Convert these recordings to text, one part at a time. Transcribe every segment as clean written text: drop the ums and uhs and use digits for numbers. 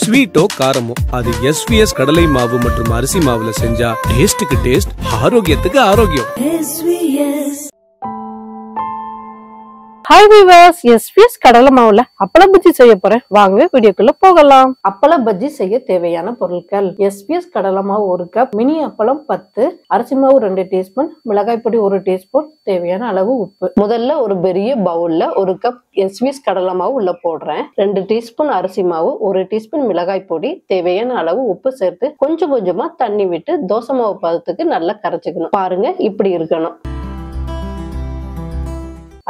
ஸ்வீட்டோ காரமோ அது எஸ்விஎஸ் கடலை மாவு மற்றும் அரிசி மாவுல செஞ்சா டேஸ்டுக்கு டேஸ்ட், ஆரோக்கியத்துக்கு ஆரோக்கியம். ஹாய் வீவர்ஸ், எஸ்விஎஸ் கடலை மாவுல அப்பள பஜ்ஜி செய்ய போறேன். வாங்க வீடியோக்குள்ள போகலாம். அப்பள பஜ்ஜி செய்ய தேவையான பொருட்கள்: எஸ்விஎஸ் கடலை மாவு 1 கப், மினி அப்பளம் 10, அரிசி மாவு 2 டீஸ்பூன், மிளகாய் பொடி 1 டீஸ்பூன், தேவையான அளவு உப்பு. முதல்ல ஒரு பெரிய பவுல்ல 1 கப் எஸ்விஎஸ் கடலை மாவு உள்ள போடுறேன். 2 டீஸ்பூன் அரிசி மாவு, 1 டீஸ்பூன் மிளகாய் பொடி, தேவையான அளவு உப்பு சேர்த்து கொஞ்சம் கொஞ்சமா தண்ணி விட்டு தோசை மாவு பதத்துக்கு நல்லா கரைச்சுக்கணும். பாருங்க, இப்படி இருக்கணும்.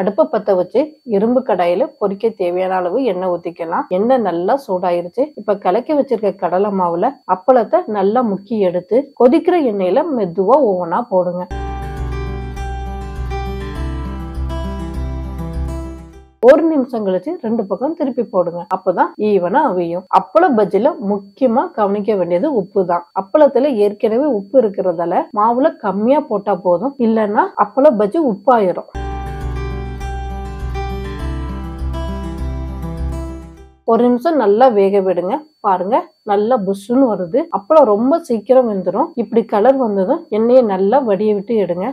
அடுப்பை பத்த வச்சு இரும்பு கடாயில பொரிக்க தேவையான அளவு எண்ணெய் ஊத்திக்கலாம். எண்ணெய் நல்லா சூடாயிருச்சு. இப்ப கலக்கி வச்சிருக்க கடலை மாவுல அப்பளத்தை நல்லா முக்கி எடுத்து கொதிக்கிற எண்ணெயில மெதுவா ஒவ்வொன்னா போடுங்க. ஒரு நிமிஷம் கழிச்சு 2 பக்கம் திருப்பி போடுங்க. அப்பதான் ஈவனா அவியும். அப்பள பஜ்ஜில முக்கியமா கவனிக்க வேண்டியது உப்பு தான். அப்பளத்துல ஏற்கனவே உப்பு இருக்கிறதால மாவுல கம்மியா போட்டா போதும், இல்லைன்னா அப்பள பஜ்ஜி உப்பாயிரும். ஒரு நிமிஷம் நல்லா வேக விடுங்க. பாருங்க, நல்லா புஷ்ஷுன்னு வருது. அப்பளம் ரொம்ப சீக்கிரம் வெந்துடும். இப்படி கலர் வந்ததும் எண்ணெயை நல்லா வடிய விட்டு எடுங்க.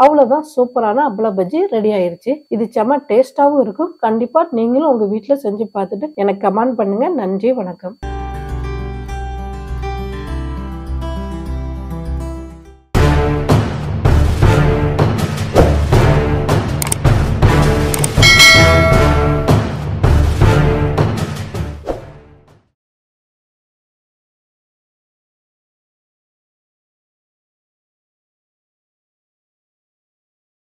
அவ்வளவுதான், சூப்பரான அப்பள பஜ்ஜி ரெடி ஆயிருச்சு. இது செம டேஸ்டாவும் இருக்கும். கண்டிப்பா நீங்களும் உங்க வீட்டுல செஞ்சு பார்த்துட்டு எனக்கு கமெண்ட் பண்ணுங்க. நன்றி, வணக்கம்.